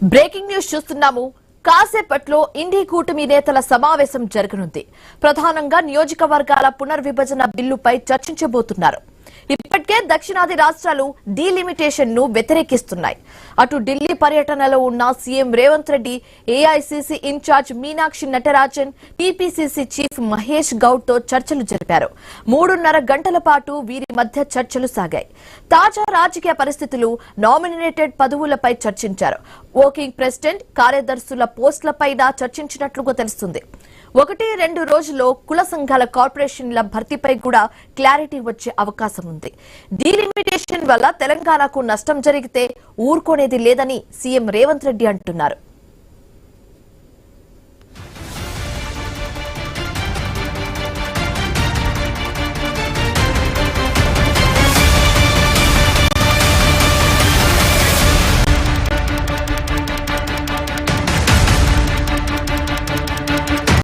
Breaking news చూస్తున్నాము. కాసేపట్లో ఇండి కూటమి నేతల సమావేశం జరగనుంది. ప్రధానంగా నియోజకవర్గాల పునర్విభజన బిల్లుపై చర్చించబోతున్నారు. ఇప్పటికే దక్షిణాది రాష్ట్రాలు డీలిమిటేషన్ ను వ్యతిరేకిస్తున్నాయి. అటు ఢిల్లీ పర్యటనలో ఉన్న CM Revanth Reddy AICC in-charge Meenakshi Natarajan, TPCC chief Mahesh Goud తో చర్చలు జరిపారు. 3.5 గంటల పాటు వీరి మధ్య చర్చలు సాగాయి. తాజా రాజకీయ పరిస్థితులు, నామినేటెడ్ పదవులపై చర్చించారు. వర్కింగ్ ప్రెసిడెంట్, కార్యదర్శుల పోస్టులపైనా చర్చించినట్లుగా తెలుస్తుంది. 1-2 రోజుల్లో కుల సంఘాల కార్పొరేషన్ల భర్తీపై కూడా క్లారిటీ వచ్చే అవకాశం ఉంది. డీలిమిటేషన్ వల్ల తెలంగాణకు నష్టం జరిగితే ఊరుకోనేది లేదని సీఎం రేవంత్ రెడ్డి అంటున్నారు.